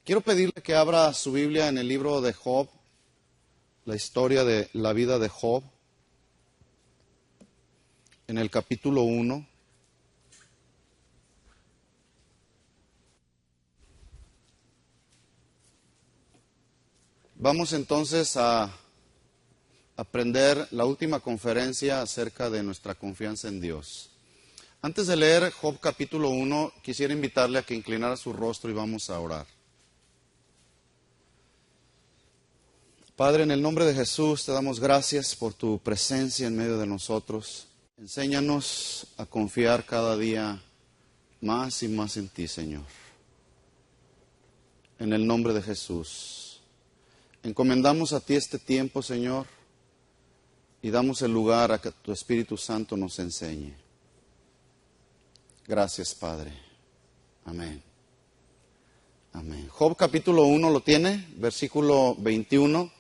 Quiero pedirle que abra su Biblia en el libro de Job, la historia de la vida de Job, en el capítulo 1. Vamos entonces a aprender la última conferencia acerca de nuestra confianza en Dios. Antes de leer Job capítulo 1, quisiera invitarle a que inclinara su rostro y vamos a orar. Padre, en el nombre de Jesús te damos gracias por tu presencia en medio de nosotros. Enséñanos a confiar cada día más y más en ti, Señor. En el nombre de Jesús. Encomendamos a ti este tiempo, Señor, y damos el lugar a que tu Espíritu Santo nos enseñe. Gracias, Padre. Amén. Amén. Job capítulo 1 lo tiene, versículo 21.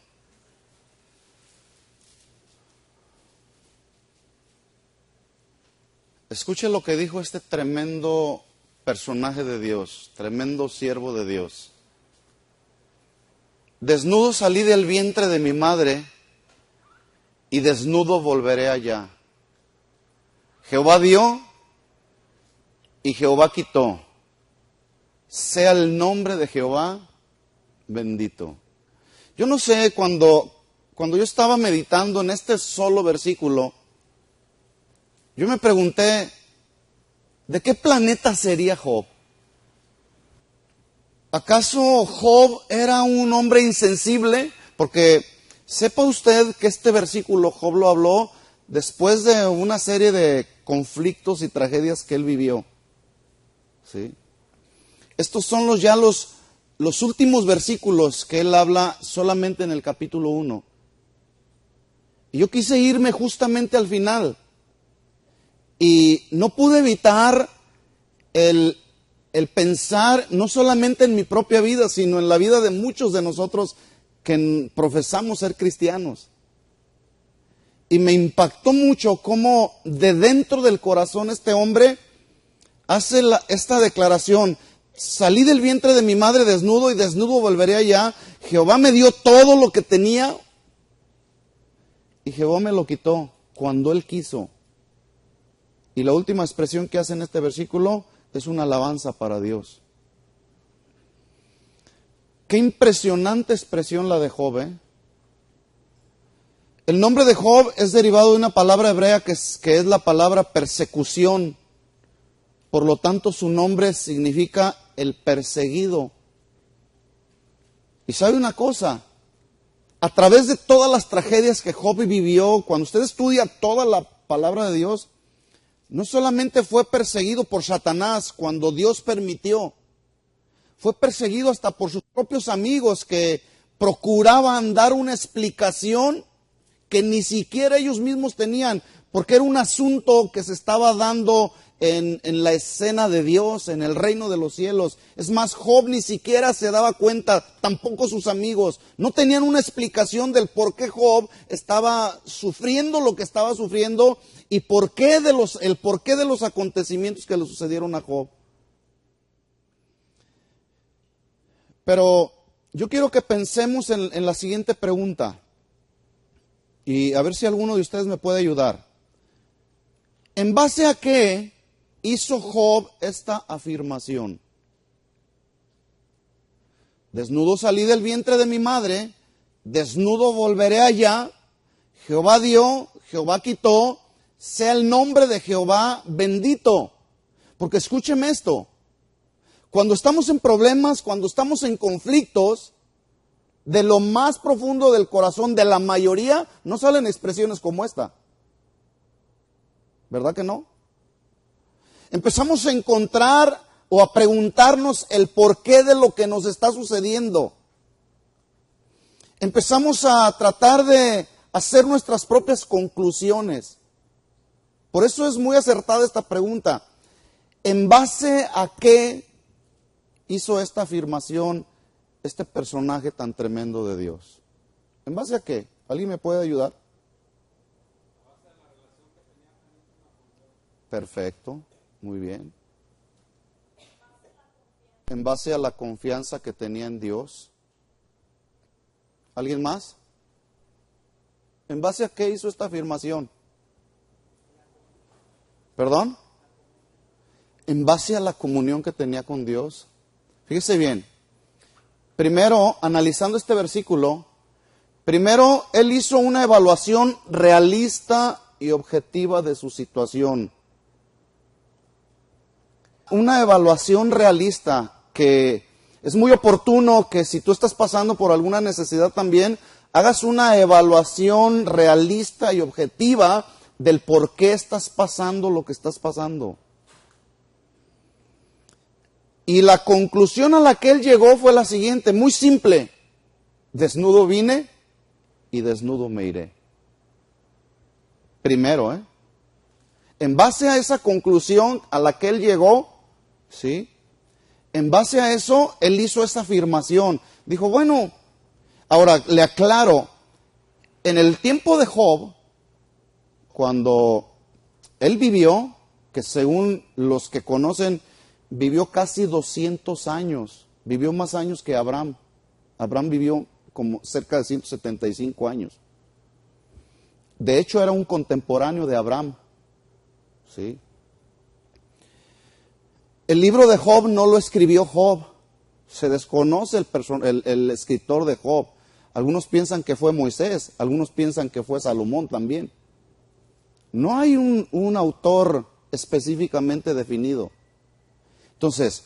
Escuche lo que dijo este tremendo personaje de Dios, tremendo siervo de Dios. Desnudo salí del vientre de mi madre y desnudo volveré allá. Jehová dio y Jehová quitó. Sea el nombre de Jehová bendito. Yo no sé, cuando yo estaba meditando en este solo versículo, yo me pregunté, ¿de qué planeta sería Job? ¿Acaso Job era un hombre insensible? Porque sepa usted que este versículo Job lo habló después de una serie de conflictos y tragedias que él vivió. ¿Sí? Estos son los últimos versículos que él habla solamente en el capítulo 1. Y yo quise irme justamente al final. Y no pude evitar el pensar no solamente en mi propia vida, sino en la vida de muchos de nosotros que profesamos ser cristianos. Y me impactó mucho cómo de dentro del corazón este hombre hace esta declaración: salí del vientre de mi madre desnudo y desnudo volveré allá. Jehová me dio todo lo que tenía y Jehová me lo quitó cuando Él quiso. Y la última expresión que hace en este versículo es una alabanza para Dios. Qué impresionante expresión la de Job, ¿eh? El nombre de Job es derivado de una palabra hebrea que es la palabra persecución. Por lo tanto, su nombre significa el perseguido. Y sabe una cosa, a través de todas las tragedias que Job vivió, cuando usted estudia toda la palabra de Dios, no solamente fue perseguido por Satanás cuando Dios permitió, fue perseguido hasta por sus propios amigos que procuraban dar una explicación que ni siquiera ellos mismos tenían, porque era un asunto que se estaba dando en la escena de Dios, en el reino de los cielos. Es más, Job ni siquiera se daba cuenta, tampoco sus amigos. No tenían una explicación del por qué Job estaba sufriendo lo que estaba sufriendo y el porqué de los acontecimientos que le sucedieron a Job. Pero yo quiero que pensemos en la siguiente pregunta, y a ver si alguno de ustedes me puede ayudar. ¿En base a qué hizo Job esta afirmación? Desnudo salí del vientre de mi madre, desnudo volveré allá. Jehová dio, Jehová quitó, sea el nombre de Jehová bendito. Porque escúcheme esto, cuando estamos en problemas, cuando estamos en conflictos, de lo más profundo del corazón de la mayoría no salen expresiones como esta. ¿Verdad que no? Empezamos a encontrar o a preguntarnos el porqué de lo que nos está sucediendo. Empezamos a tratar de hacer nuestras propias conclusiones. Por eso es muy acertada esta pregunta. ¿En base a qué hizo esta afirmación este personaje tan tremendo de Dios? ¿En base a qué? ¿Alguien me puede ayudar? Perfecto, muy bien. en base a la confianza que tenía en Dios. ¿Alguien más? ¿En base a qué hizo esta afirmación? ¿Perdón? En base a la comunión que tenía con Dios. Fíjese bien. Primero, analizando este versículo, primero él hizo una evaluación realista y objetiva de su situación. Una evaluación realista, que es muy oportuno que si tú estás pasando por alguna necesidad también, hagas una evaluación realista y objetiva del por qué estás pasando lo que estás pasando. Y la conclusión a la que él llegó fue la siguiente, muy simple: desnudo vine y desnudo me iré. Primero, en base a esa conclusión a la que él llegó, ¿sí? En base a eso, él hizo esa afirmación. Dijo, bueno, ahora le aclaro, en el tiempo de Job, cuando él vivió, que según los que conocen, vivió casi 200 años, vivió más años que Abraham. Abraham vivió como cerca de 175 años. De hecho, era un contemporáneo de Abraham, ¿sí? El libro de Job no lo escribió Job. Se desconoce el escritor de Job. Algunos piensan que fue Moisés, algunos piensan que fue Salomón también. No hay un autor específicamente definido. Entonces,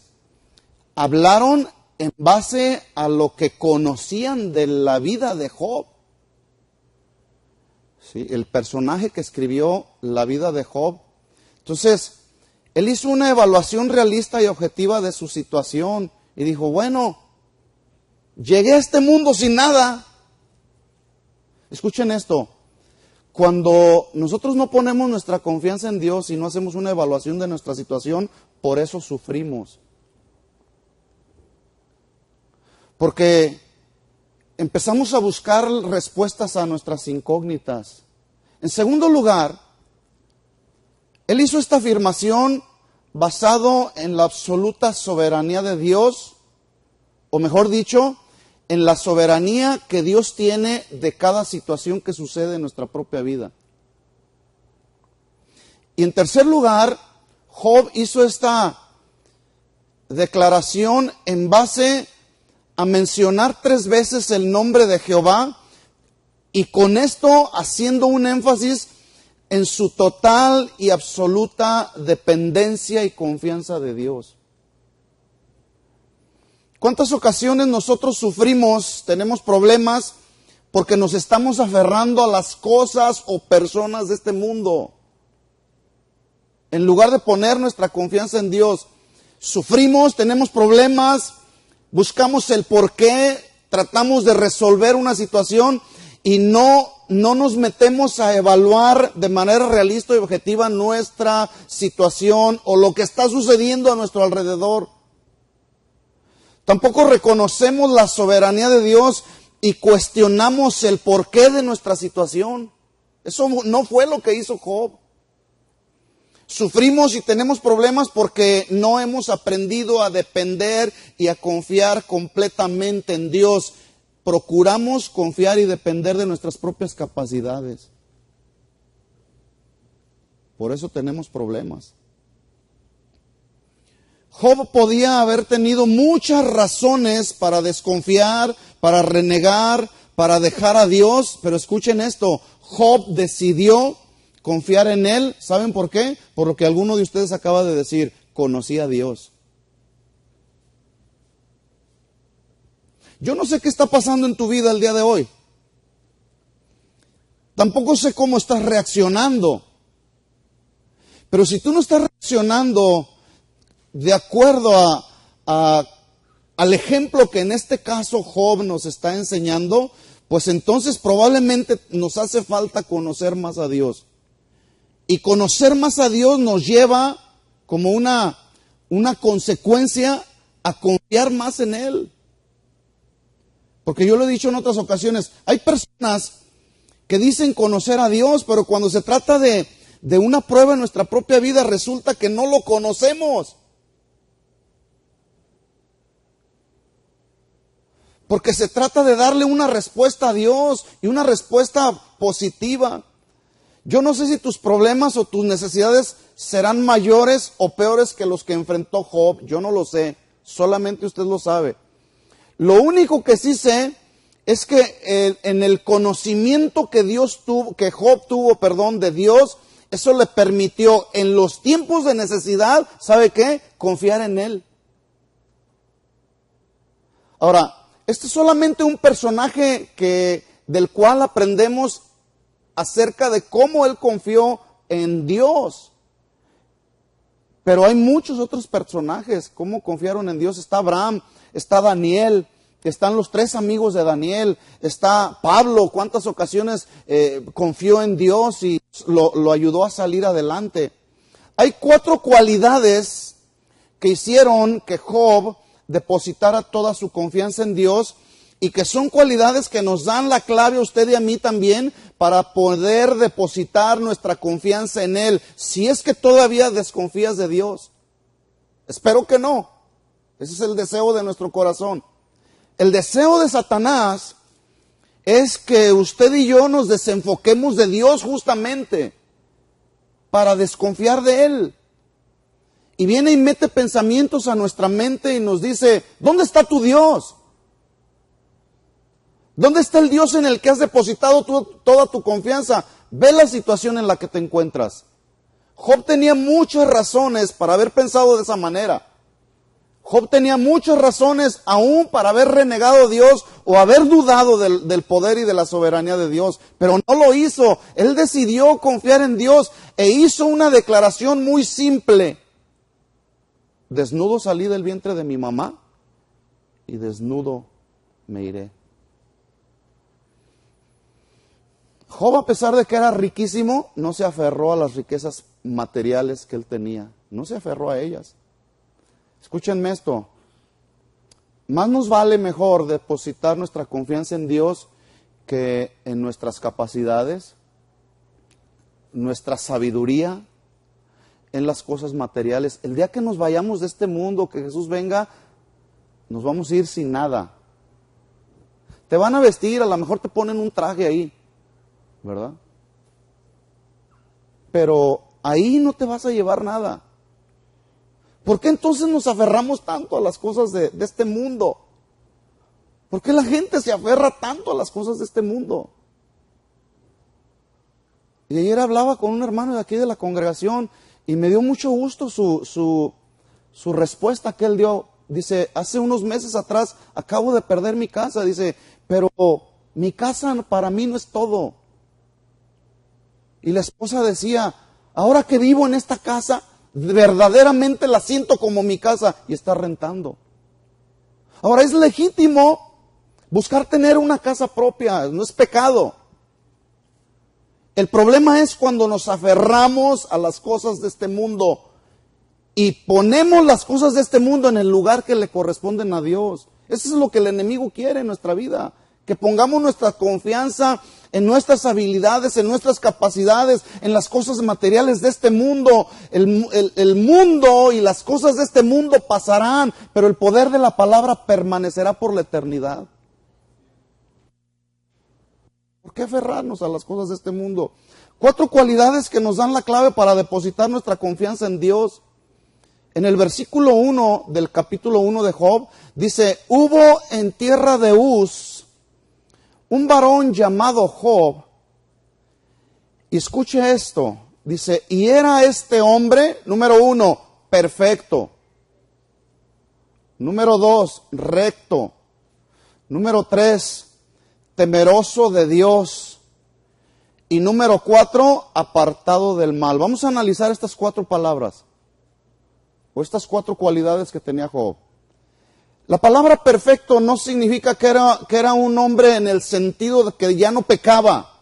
hablaron en base a lo que conocían de la vida de Job. ¿Sí? El personaje que escribió la vida de Job. Entonces, él hizo una evaluación realista y objetiva de su situación y dijo, bueno, llegué a este mundo sin nada. Escuchen esto, cuando nosotros no ponemos nuestra confianza en Dios y no hacemos una evaluación de nuestra situación, por eso sufrimos. Porque empezamos a buscar respuestas a nuestras incógnitas. En segundo lugar, él hizo esta afirmación basado en la absoluta soberanía de Dios, o mejor dicho, en la soberanía que Dios tiene de cada situación que sucede en nuestra propia vida. Y en tercer lugar, Job hizo esta declaración en base a mencionar 3 veces el nombre de Jehová y con esto haciendo un énfasis en su total y absoluta dependencia y confianza de Dios. ¿Cuántas ocasiones nosotros sufrimos, tenemos problemas porque nos estamos aferrando a las cosas o personas de este mundo? En lugar de poner nuestra confianza en Dios, sufrimos, tenemos problemas, buscamos el porqué, tratamos de resolver una situación y no nos metemos a evaluar de manera realista y objetiva nuestra situación o lo que está sucediendo a nuestro alrededor. Tampoco reconocemos la soberanía de Dios y cuestionamos el porqué de nuestra situación. Eso no fue lo que hizo Job. Sufrimos y tenemos problemas porque no hemos aprendido a depender y a confiar completamente en Dios. Procuramos confiar y depender de nuestras propias capacidades. Por eso tenemos problemas. Job podía haber tenido muchas razones para desconfiar, para renegar, para dejar a Dios, pero escuchen esto, Job decidió confiar en Él. ¿Saben por qué? Por lo que alguno de ustedes acaba de decir, conocí a Dios. Yo no sé qué está pasando en tu vida el día de hoy. Tampoco sé cómo estás reaccionando. Pero si tú no estás reaccionando de acuerdo al ejemplo que en este caso Job nos está enseñando, pues entonces probablemente nos hace falta conocer más a Dios. Y conocer más a Dios nos lleva como una consecuencia a confiar más en Él. Porque yo lo he dicho en otras ocasiones, hay personas que dicen conocer a Dios, pero cuando se trata de una prueba en nuestra propia vida resulta que no lo conocemos. Porque se trata de darle una respuesta a Dios y una respuesta positiva. Yo no sé si tus problemas o tus necesidades serán mayores o peores que los que enfrentó Job. Yo no lo sé. Solamente usted lo sabe. Lo único que sí sé es que en el conocimiento que Job tuvo, de Dios, eso le permitió en los tiempos de necesidad, ¿sabe qué? Confiar en Él. Ahora, este es solamente un personaje del cual aprendemos acerca de cómo él confió en Dios. Pero hay muchos otros personajes, cómo confiaron en Dios. Está Abraham, está Daniel, están los 3 amigos de Daniel, está Pablo, cuántas ocasiones confió en Dios y lo ayudó a salir adelante. Hay 4 cualidades que hicieron que Job depositara toda su confianza en Dios y que son cualidades que nos dan la clave a usted y a mí también para poder depositar nuestra confianza en Él, si es que todavía desconfías de Dios. Espero que no. Ese es el deseo de nuestro corazón. El deseo de Satanás es que usted y yo nos desenfoquemos de Dios justamente para desconfiar de Él. Y viene y mete pensamientos a nuestra mente y nos dice, ¿dónde está tu Dios? ¿Dónde está el Dios en el que has depositado toda tu confianza? Ve la situación en la que te encuentras. Job tenía muchas razones para haber pensado de esa manera. Job tenía muchas razones aún para haber renegado a Dios o haber dudado del poder y de la soberanía de Dios. Pero no lo hizo. Él decidió confiar en Dios e hizo una declaración muy simple. Desnudo salí del vientre de mi mamá y desnudo me iré. Job, a pesar de que era riquísimo, no se aferró a las riquezas materiales que él tenía. No se aferró a ellas. Escúchenme esto. Más nos vale mejor depositar nuestra confianza en Dios que en nuestras capacidades, nuestra sabiduría, en las cosas materiales. El día que nos vayamos de este mundo, que Jesús venga, nos vamos a ir sin nada. Te van a vestir, a lo mejor te ponen un traje ahí, ¿verdad? Pero ahí no te vas a llevar nada. ¿Por qué entonces nos aferramos tanto a las cosas de este mundo? ¿Por qué la gente se aferra tanto a las cosas de este mundo? Y ayer hablaba con un hermano de aquí de la congregación y me dio mucho gusto su respuesta que él dio. Dice, hace unos meses atrás acabo de perder mi casa. Dice, pero mi casa para mí no es todo. Y la esposa decía, ahora que vivo en esta casa, verdaderamente la siento como mi casa y está rentando. Ahora es legítimo buscar tener una casa propia, no es pecado. El problema es cuando nos aferramos a las cosas de este mundo y ponemos las cosas de este mundo en el lugar que le corresponden a Dios. Eso es lo que el enemigo quiere en nuestra vida, que pongamos nuestra confianza en nuestras habilidades, en nuestras capacidades, en las cosas materiales de este mundo. El mundo y las cosas de este mundo pasarán, pero el poder de la palabra permanecerá por la eternidad. ¿Por qué aferrarnos a las cosas de este mundo? 4 cualidades que nos dan la clave para depositar nuestra confianza en Dios. En el versículo 1 del capítulo 1 de Job, dice, hubo en tierra de Uz un varón llamado Job. Y escuche esto, dice, y era este hombre, número 1, perfecto. Número 2, recto. Número 3, temeroso de Dios. Y número 4, apartado del mal. Vamos a analizar estas 4 palabras, o estas 4 cualidades que tenía Job. La palabra perfecto no significa que era un hombre en el sentido de que ya no pecaba,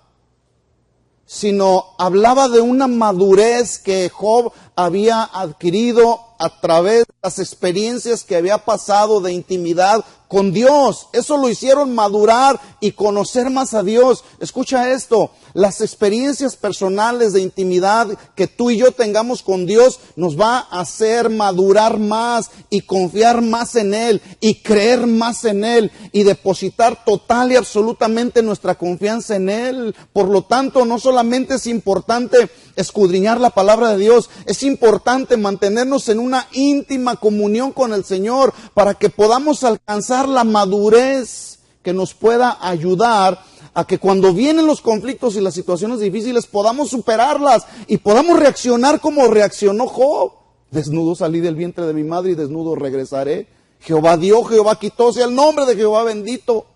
sino hablaba de una madurez que Job había adquirido a través de las experiencias que había pasado de intimidad con Dios. Eso lo hicieron madurar y conocer más a Dios. Escucha esto, las experiencias personales de intimidad que tú y yo tengamos con Dios nos va a hacer madurar más y confiar más en Él y creer más en Él y depositar total y absolutamente nuestra confianza en Él. Por lo tanto, no solamente es importante escudriñar la palabra de Dios, es importante mantenernos en una íntima comunión con el Señor para que podamos alcanzar la madurez que nos pueda ayudar a que cuando vienen los conflictos y las situaciones difíciles podamos superarlas y podamos reaccionar como reaccionó Job. Desnudo salí del vientre de mi madre y desnudo regresaré. Jehová dio, Jehová quitó, sea el nombre de Jehová bendito.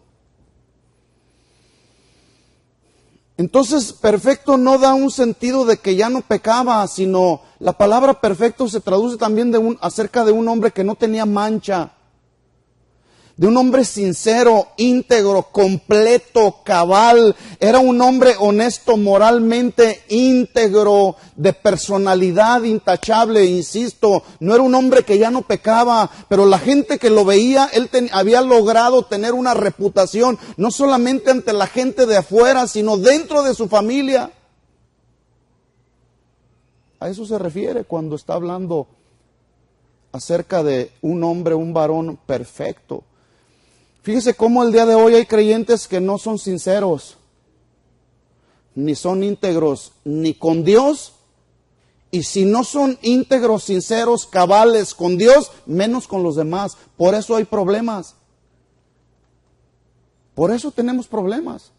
Entonces, perfecto no da un sentido de que ya no pecaba, sino la palabra perfecto se traduce también acerca de un hombre que no tenía mancha, de un hombre sincero, íntegro, completo, cabal. Era un hombre honesto, moralmente íntegro, de personalidad intachable, insisto. No era un hombre que ya no pecaba, pero la gente que lo veía, él había logrado tener una reputación, no solamente ante la gente de afuera, sino dentro de su familia. A eso se refiere cuando está hablando acerca de un hombre, un varón perfecto. Fíjese cómo el día de hoy hay creyentes que no son sinceros, ni son íntegros, ni con Dios, y si no son íntegros, sinceros, cabales con Dios, menos con los demás. Por eso hay problemas. Por eso tenemos problemas.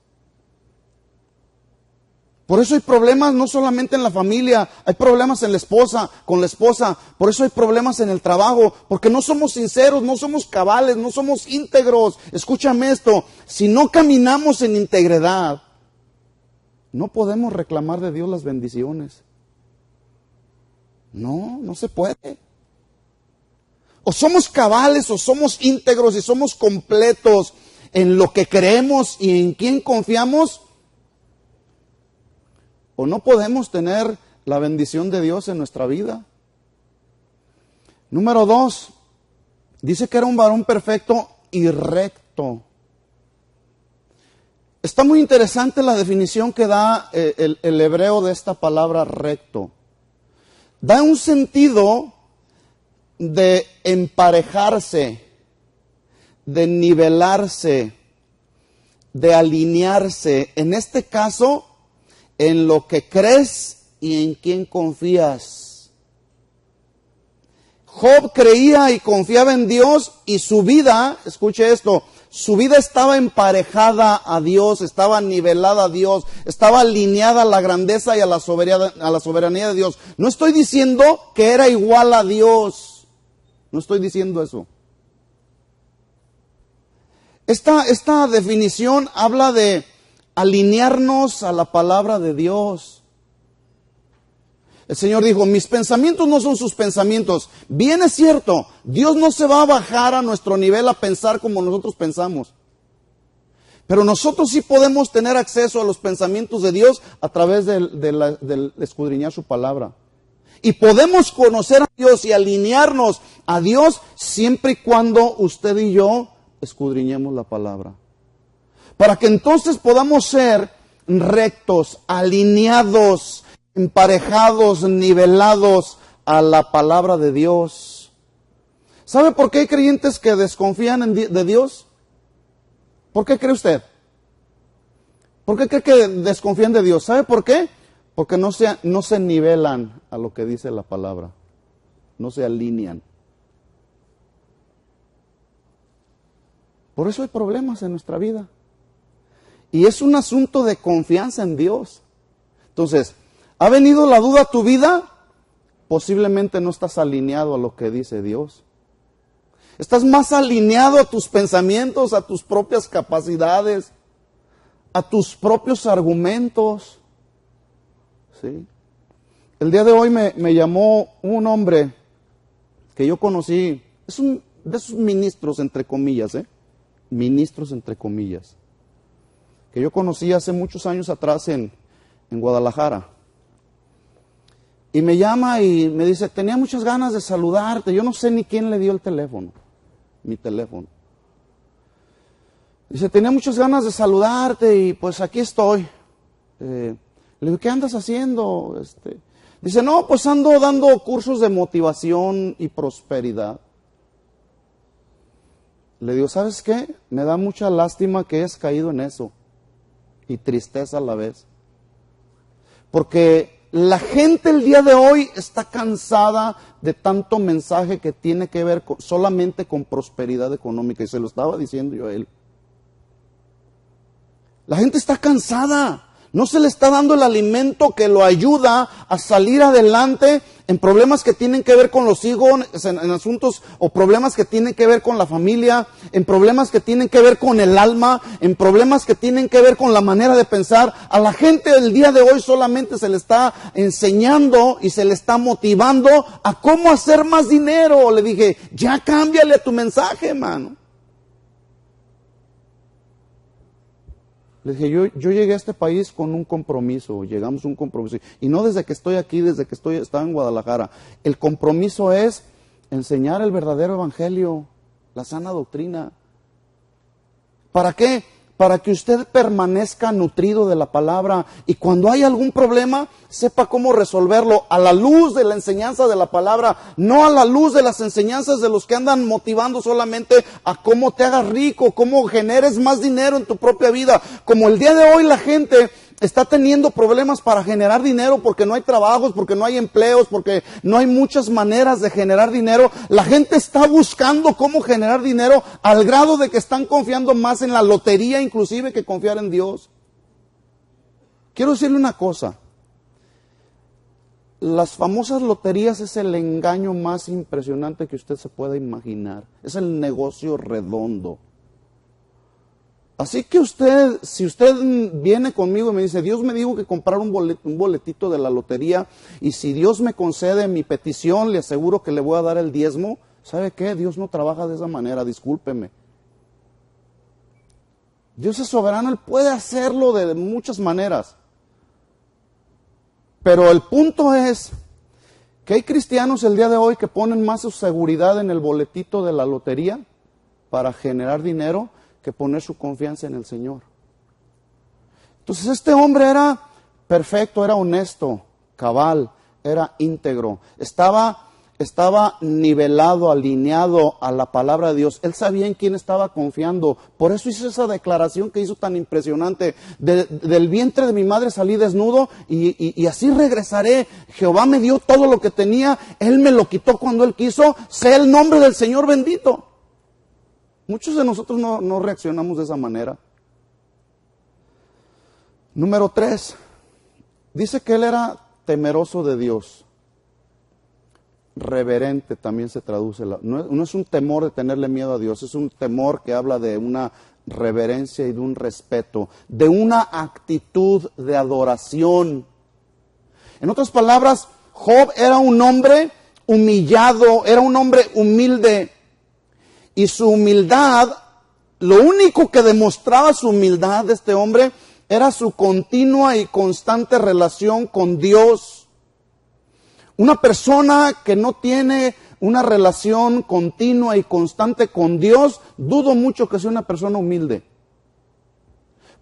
Por eso hay problemas no solamente en la familia, hay problemas en la esposa, con la esposa. Por eso hay problemas en el trabajo, porque no somos sinceros, no somos cabales, no somos íntegros. Escúchame esto, si no caminamos en integridad, no podemos reclamar de Dios las bendiciones. No se puede. O somos cabales o somos íntegros y somos completos en lo que creemos y en quién confiamos, o no podemos tener la bendición de Dios en nuestra vida. Número 2, dice que era un varón perfecto y recto. Está muy interesante la definición que da el hebreo de esta palabra recto. Da un sentido de emparejarse, de nivelarse, de alinearse. En este caso, en lo que crees y en quién confías. Job creía y confiaba en Dios y su vida, escuche esto, su vida estaba emparejada a Dios, estaba nivelada a Dios, estaba alineada a la grandeza y a la soberanía de Dios. No estoy diciendo que era igual a Dios, no estoy diciendo eso. Esta definición habla de alinearnos a la palabra de Dios. El Señor dijo, mis pensamientos no son sus pensamientos. Bien es cierto, Dios no se va a bajar a nuestro nivel a pensar como nosotros pensamos. Pero nosotros sí podemos tener acceso a los pensamientos de Dios a través del escudriñar su palabra. Y podemos conocer a Dios y alinearnos a Dios siempre y cuando usted y yo escudriñemos la palabra. Para que entonces podamos ser rectos, alineados, emparejados, nivelados a la palabra de Dios. ¿Sabe por qué hay creyentes que desconfían de Dios? ¿Por qué cree usted? ¿Por qué cree que desconfían de Dios? ¿Sabe por qué? Porque no se nivelan a lo que dice la palabra. No se alinean. Por eso hay problemas en nuestra vida. Y es un asunto de confianza en Dios. Entonces, ¿ha venido la duda a tu vida? Posiblemente no estás alineado a lo que dice Dios. Estás más alineado a tus pensamientos, a tus propias capacidades, a tus propios argumentos. ¿Sí? El día de hoy me llamó un hombre que yo conocí, es un de esos ministros entre comillas, ministros entre comillas, que yo conocí hace muchos años atrás en Guadalajara. Y me llama y me dice, tenía muchas ganas de saludarte. Yo no sé ni quién le dio el teléfono, mi teléfono. Dice, tenía muchas ganas de saludarte y pues aquí estoy. Le digo, ¿qué andas haciendo? Dice, no, pues ando dando cursos de motivación y prosperidad. Le digo, ¿sabes qué? Me da mucha lástima que hayas caído en eso. Y tristeza a la vez. Porque la gente el día de hoy está cansada de tanto mensaje que tiene que ver solamente con prosperidad económica. Y se lo estaba diciendo yo a él. La gente está cansada. No se le está dando el alimento que lo ayuda a salir adelante en problemas que tienen que ver con los hijos, en asuntos o problemas que tienen que ver con la familia, en problemas que tienen que ver con el alma, en problemas que tienen que ver con la manera de pensar. A la gente del día de hoy solamente se le está enseñando y se le está motivando a cómo hacer más dinero. Le dije, ya cámbiale a tu mensaje, hermano. Le dije, yo llegué a este país con un compromiso, llegamos a un compromiso. Y no desde que estoy aquí, desde que estaba en Guadalajara. El compromiso es enseñar el verdadero evangelio, la sana doctrina. ¿Para qué? Para que usted permanezca nutrido de la palabra y cuando hay algún problema, sepa cómo resolverlo a la luz de la enseñanza de la palabra, no a la luz de las enseñanzas de los que andan motivando solamente a cómo te hagas rico, cómo generes más dinero en tu propia vida. Como el día de hoy la gente está teniendo problemas para generar dinero porque no hay trabajos, porque no hay empleos, porque no hay muchas maneras de generar dinero. La gente está buscando cómo generar dinero al grado de que están confiando más en la lotería inclusive que confiar en Dios. Quiero decirle una cosa. Las famosas loterías es el engaño más impresionante que usted se pueda imaginar. Es el negocio redondo. Así que si usted viene conmigo y me dice, Dios me dijo que comprar un boletito de la lotería y si Dios me concede mi petición, le aseguro que le voy a dar el diezmo, ¿sabe qué? Dios no trabaja de esa manera, discúlpeme. Dios es soberano, Él puede hacerlo de muchas maneras. Pero el punto es que hay cristianos el día de hoy que ponen más su seguridad en el boletito de la lotería para generar dinero que poner su confianza en el Señor. Entonces este hombre era perfecto, era honesto, cabal, era íntegro, estaba nivelado, alineado a la palabra de Dios. Él sabía en quién estaba confiando. Por eso hizo esa declaración que hizo tan impresionante. Del vientre de mi madre salí desnudo y así regresaré. Jehová me dio todo lo que tenía. Él me lo quitó cuando Él quiso. Sea el nombre del Señor bendito. Muchos de nosotros no reaccionamos de esa manera. Número 3. Dice que él era temeroso de Dios. Reverente también se traduce. No es un temor de tenerle miedo a Dios, es un temor que habla de una reverencia y de un respeto, de una actitud de adoración. En otras palabras, Job era un hombre humillado, era un hombre humilde. Y su humildad, lo único que demostraba su humildad de este hombre era su continua y constante relación con Dios. Una persona que no tiene una relación continua y constante con Dios, dudo mucho que sea una persona humilde.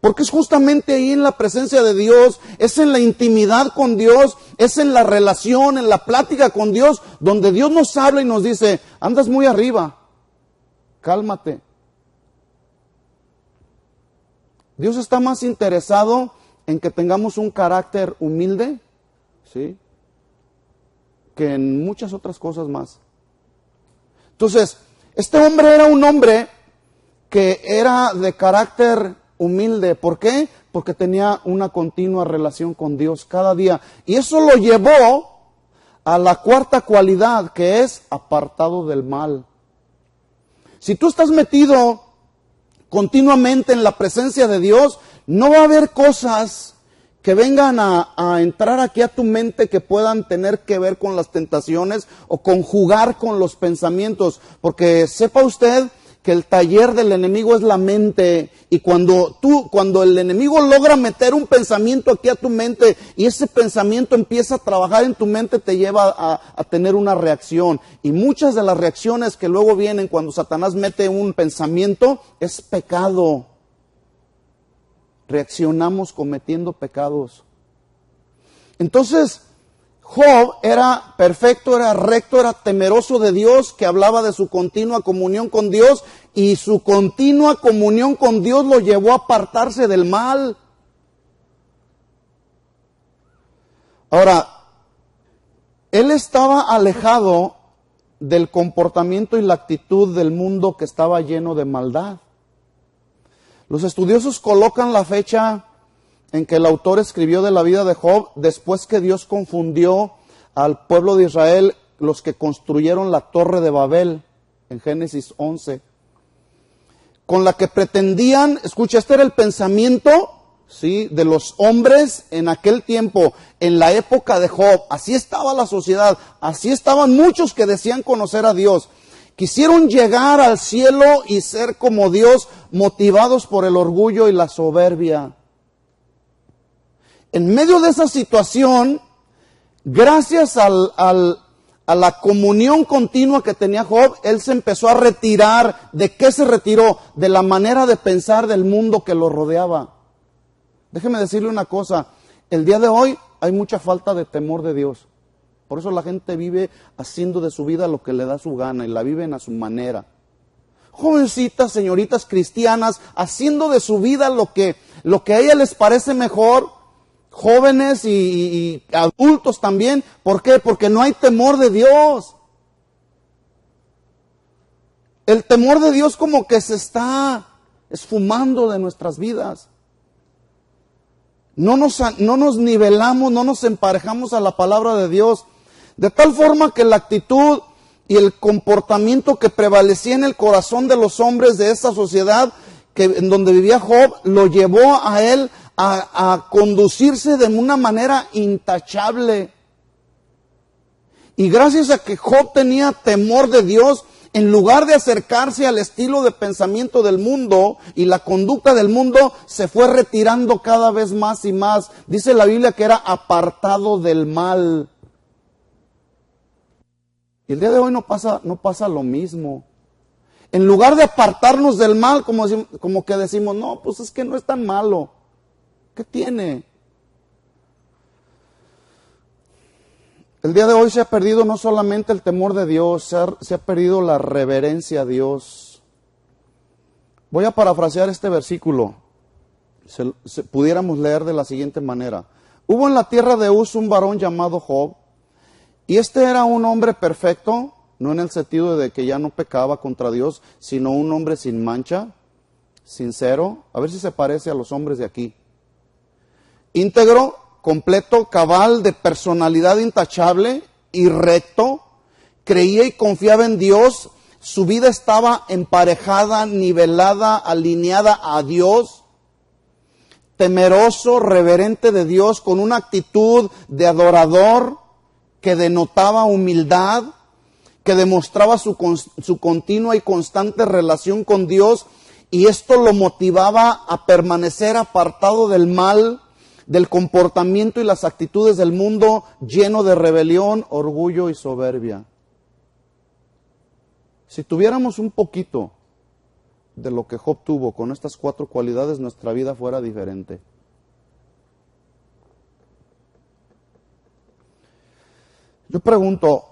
Porque es justamente ahí en la presencia de Dios, es en la intimidad con Dios, es en la relación, en la plática con Dios, donde Dios nos habla y nos dice, andas muy arriba. Cálmate. Dios está más interesado en que tengamos un carácter humilde, ¿sí?, que en muchas otras cosas más. Entonces, este hombre era un hombre que era de carácter humilde. ¿Por qué? Porque tenía una continua relación con Dios cada día. Y eso lo llevó a la cuarta cualidad, que es apartado del mal. Si tú estás metido continuamente en la presencia de Dios, no va a haber cosas que vengan a entrar aquí a tu mente que puedan tener que ver con las tentaciones o conjugar con los pensamientos. Porque sepa usted que el taller del enemigo es la mente, y cuando el enemigo logra meter un pensamiento aquí a tu mente y ese pensamiento empieza a trabajar en tu mente, te lleva a tener una reacción. Y muchas de las reacciones que luego vienen cuando Satanás mete un pensamiento es pecado. reaccionamos cometiendo pecados. Entonces, Job era perfecto, era recto, era temeroso de Dios, que hablaba de su continua comunión con Dios, y su continua comunión con Dios lo llevó a apartarse del mal. Ahora, él estaba alejado del comportamiento y la actitud del mundo que estaba lleno de maldad. Los estudiosos colocan la fecha en que el autor escribió de la vida de Job después que Dios confundió al pueblo de Israel, los que construyeron la torre de Babel, en Génesis 11, con la que pretendían, escucha, este era el pensamiento, ¿sí?, de los hombres en aquel tiempo, en la época de Job. Así estaba la sociedad, así estaban muchos que decían conocer a Dios. Quisieron llegar al cielo y ser como Dios, motivados por el orgullo y la soberbia. En medio de esa situación, gracias a la comunión continua que tenía Job, él se empezó a retirar. ¿De qué se retiró? De la manera de pensar del mundo que lo rodeaba. Déjeme decirle una cosa, el día de hoy hay mucha falta de temor de Dios. Por eso la gente vive haciendo de su vida lo que le da su gana y la viven a su manera. Jovencitas, señoritas cristianas, haciendo de su vida lo que a ellas les parece mejor. Jóvenes y adultos también. ¿Por qué? Porque no hay temor de Dios. El temor de Dios como que se está esfumando de nuestras vidas. No nos nivelamos, no nos emparejamos a la palabra de Dios. De tal forma que la actitud y el comportamiento que prevalecía en el corazón de los hombres de esa sociedad en donde vivía Job, lo llevó a él a conducirse de una manera intachable. Y gracias a que Job tenía temor de Dios, en lugar de acercarse al estilo de pensamiento del mundo y la conducta del mundo, se fue retirando cada vez más y más. Dice la Biblia que era apartado del mal. Y el día de hoy no pasa lo mismo. En lugar de apartarnos del mal, como que decimos, no, pues es que no es tan malo. ¿Qué tiene? El día de hoy se ha perdido no solamente el temor de Dios, se ha perdido la reverencia a Dios. Voy a parafrasear este versículo. Pudiéramos leer de la siguiente manera. Hubo en la tierra de Uz un varón llamado Job, y este era un hombre perfecto, no en el sentido de que ya no pecaba contra Dios, sino un hombre sin mancha, sincero, a ver si se parece a los hombres de aquí. Íntegro, completo, cabal, de personalidad intachable y recto, creía y confiaba en Dios, su vida estaba emparejada, nivelada, alineada a Dios, temeroso, reverente de Dios, con una actitud de adorador que denotaba humildad, que demostraba su continua y constante relación con Dios, y esto lo motivaba a permanecer apartado del mal, del comportamiento y las actitudes del mundo, lleno de rebelión, orgullo y soberbia. Si tuviéramos un poquito de lo que Job tuvo con estas 4 cualidades, nuestra vida fuera diferente. Yo pregunto,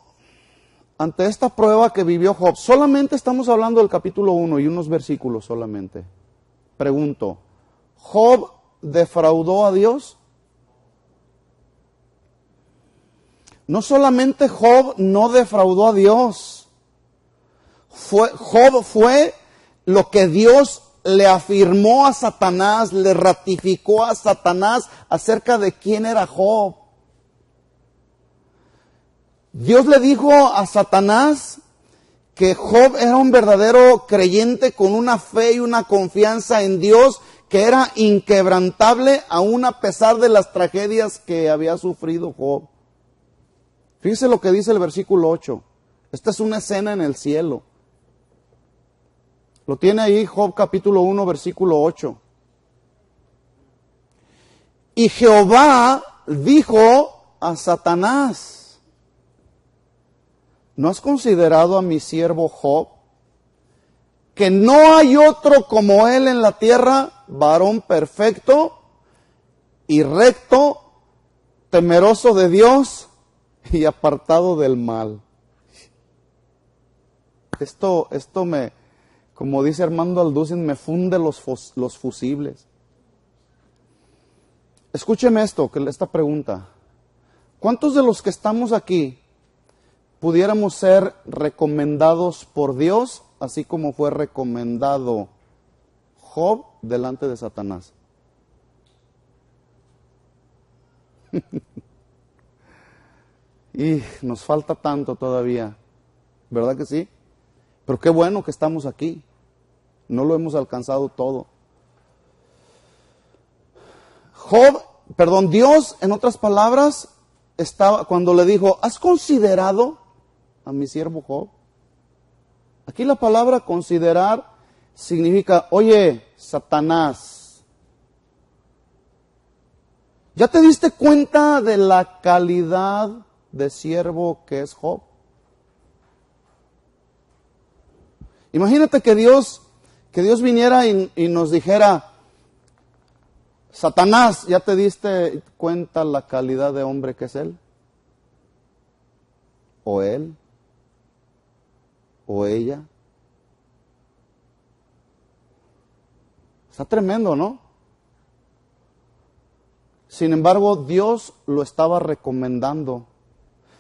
ante esta prueba que vivió Job, solamente estamos hablando del capítulo 1 y unos versículos solamente. Pregunto, ¿Job defraudó a Dios? No solamente Job no defraudó a Dios, Job fue lo que Dios le afirmó a Satanás, le ratificó a Satanás acerca de quién era Job. Dios le dijo a Satanás que Job era un verdadero creyente con una fe y una confianza en Dios que era inquebrantable aún a pesar de las tragedias que había sufrido Job. Fíjese lo que dice el versículo 8. Esta es una escena en el cielo. Lo tiene ahí Job capítulo 1, versículo 8. Y Jehová dijo a Satanás, ¿no has considerado a mi siervo Job, que no hay otro como él en la tierra, varón perfecto y recto, temeroso de Dios y apartado del mal. Esto me, como dice Armando Alducin, me funde los fusibles. Escúcheme esta pregunta. ¿Cuántos de los que estamos aquí pudiéramos ser recomendados por Dios, así como fue recomendado Job delante de Satanás? Y nos falta tanto todavía, ¿verdad que sí? Pero qué bueno que estamos aquí. No lo hemos alcanzado todo. Dios, en otras palabras, cuando le dijo, ¿has considerado a mi siervo Job? Aquí la palabra considerar significa, oye, Satanás, ¿ya te diste cuenta de la calidad de siervo que es Job? Imagínate que Dios viniera y nos dijera, Satanás, ¿ya te diste cuenta la calidad de hombre que es él? ¿O él? ¿O ella? Está tremendo, ¿no? Sin embargo, Dios lo estaba recomendando.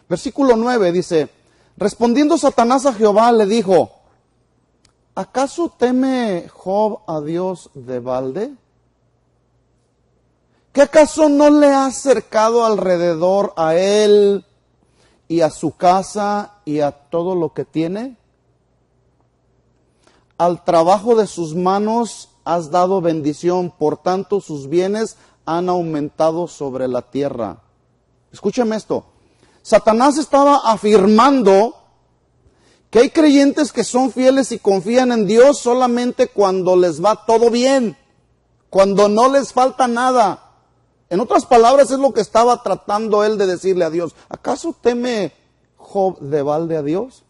Versículo 9 dice, respondiendo Satanás a Jehová le dijo, ¿acaso teme Job a Dios de balde? ¿Qué acaso no le ha cercado alrededor a él y a su casa y a todo lo que tiene? Al trabajo de sus manos has dado bendición, por tanto sus bienes han aumentado sobre la tierra. Escúchame esto. Satanás estaba afirmando que hay creyentes que son fieles y confían en Dios solamente cuando les va todo bien, cuando no les falta nada. En otras palabras, es lo que estaba tratando él de decirle a Dios. ¿Acaso teme Job de balde a Dios?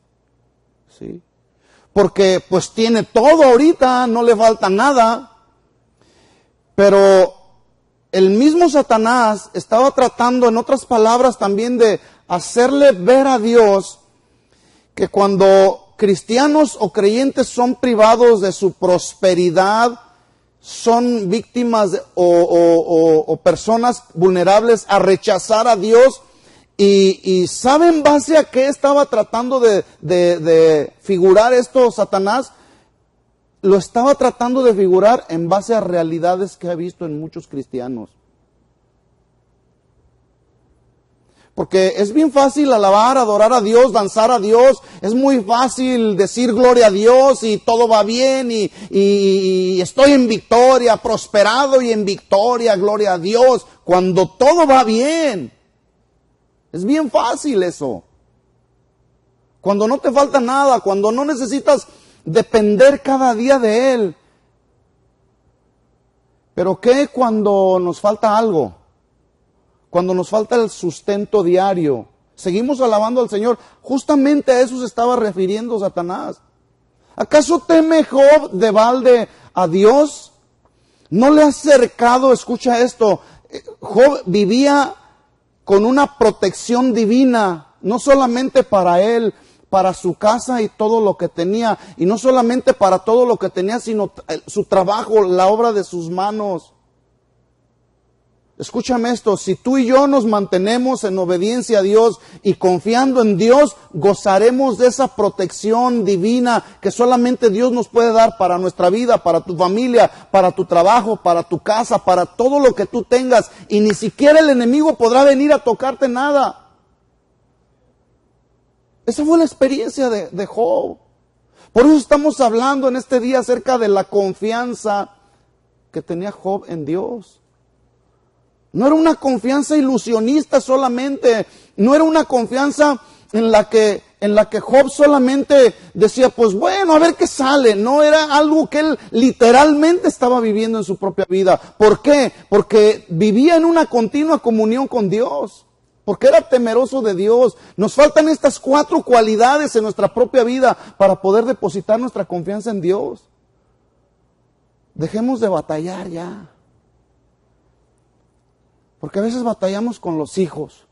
Sí. Porque pues tiene todo ahorita, no le falta nada. Pero el mismo Satanás estaba tratando, en otras palabras, también de hacerle ver a Dios que cuando cristianos o creyentes son privados de su prosperidad, son víctimas o personas vulnerables a rechazar a Dios. Y ¿saben base a qué estaba tratando de figurar esto Satanás? Lo estaba tratando de figurar en base a realidades que ha visto en muchos cristianos. Porque es bien fácil alabar, adorar a Dios, danzar a Dios. Es muy fácil decir gloria a Dios y todo va bien y estoy en victoria, prosperado y en victoria, gloria a Dios. Cuando todo va bien. Es bien fácil eso. Cuando no te falta nada, cuando no necesitas depender cada día de Él. Pero ¿qué cuando nos falta algo? Cuando nos falta el sustento diario. Seguimos alabando al Señor. Justamente a eso se estaba refiriendo Satanás. ¿Acaso teme Job de balde a Dios? ¿No le ha cercado? Escucha esto. Job vivía con una protección divina, no solamente para él, para su casa y todo lo que tenía. Y no solamente para todo lo que tenía, sino su trabajo, la obra de sus manos. Escúchame esto, si tú y yo nos mantenemos en obediencia a Dios y confiando en Dios, gozaremos de esa protección divina que solamente Dios nos puede dar para nuestra vida, para tu familia, para tu trabajo, para tu casa, para todo lo que tú tengas. Y ni siquiera el enemigo podrá venir a tocarte nada. Esa fue la experiencia de Job. Por eso estamos hablando en este día acerca de la confianza que tenía Job en Dios. No era una confianza ilusionista solamente, no era una confianza en la que Job solamente decía, pues bueno, a ver qué sale. No era algo que él literalmente estaba viviendo en su propia vida. ¿Por qué? Porque vivía en una continua comunión con Dios. Porque era temeroso de Dios. Nos faltan estas 4 cualidades en nuestra propia vida para poder depositar nuestra confianza en Dios. Dejemos de batallar ya. Porque a veces batallamos con los hijos,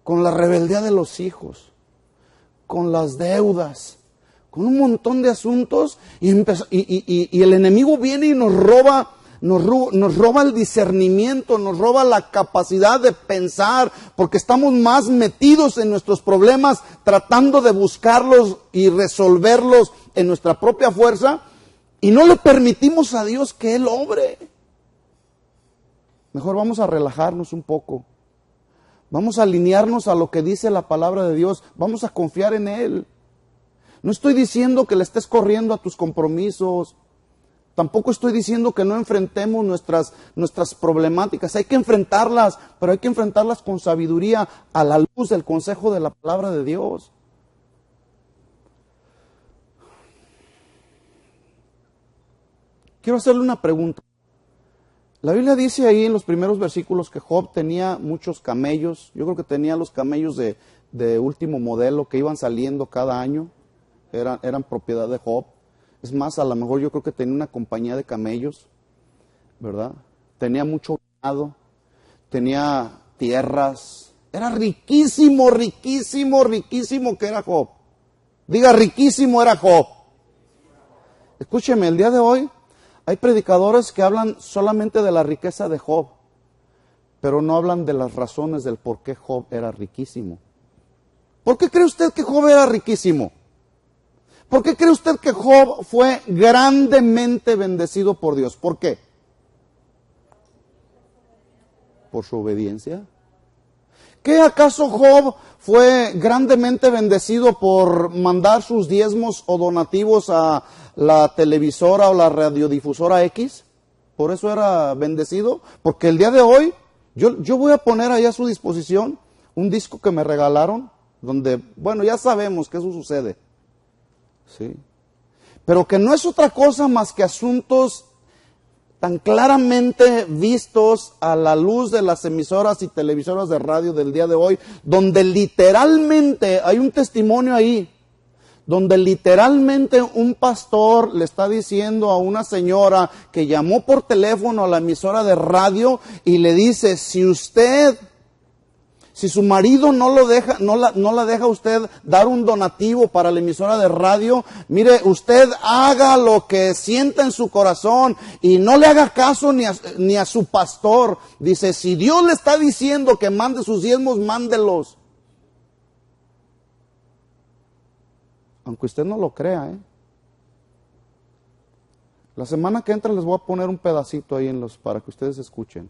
con la rebeldía de los hijos, con las deudas, con un montón de asuntos y el enemigo viene y nos roba el discernimiento, nos roba la capacidad de pensar, porque estamos más metidos en nuestros problemas tratando de buscarlos y resolverlos en nuestra propia fuerza y no le permitimos a Dios que Él obre. Mejor vamos a relajarnos un poco. Vamos a alinearnos a lo que dice la palabra de Dios. Vamos a confiar en Él. No estoy diciendo que le estés corriendo a tus compromisos. Tampoco estoy diciendo que no enfrentemos nuestras problemáticas. Hay que enfrentarlas, pero hay que enfrentarlas con sabiduría a la luz del consejo de la palabra de Dios. Quiero hacerle una pregunta. La Biblia dice ahí en los primeros versículos que Job tenía muchos camellos. Yo creo que tenía los camellos de último modelo que iban saliendo cada año. Eran propiedad de Job. Es más, a lo mejor yo creo que tenía una compañía de camellos, ¿verdad? Tenía mucho ganado, tenía tierras. Era riquísimo, riquísimo, riquísimo que era Job. Diga, riquísimo era Job. Escúcheme, el día de hoy hay predicadores que hablan solamente de la riqueza de Job, pero no hablan de las razones del por qué Job era riquísimo. ¿Por qué cree usted que Job era riquísimo? ¿Por qué cree usted que Job fue grandemente bendecido por Dios? ¿Por qué? ¿Por su obediencia? ¿Qué acaso Job fue grandemente bendecido por mandar sus diezmos o donativos a la televisora o la radiodifusora X? ¿Por eso era bendecido? Porque el día de hoy, yo voy a poner ahí a su disposición un disco que me regalaron, donde, bueno, ya sabemos que eso sucede. ¿Sí? Pero que no es otra cosa más que asuntos tan claramente vistos a la luz de las emisoras y televisoras de radio del día de hoy, donde literalmente hay un testimonio ahí, donde literalmente un pastor le está diciendo a una señora que llamó por teléfono a la emisora de radio y le dice, si su marido no la deja usted dar un donativo para la emisora de radio, mire, usted haga lo que sienta en su corazón y no le haga caso ni a su pastor. Dice, si Dios le está diciendo que mande sus diezmos, mándelos. Aunque usted no lo crea, La semana que entra les voy a poner un pedacito ahí para que ustedes escuchen.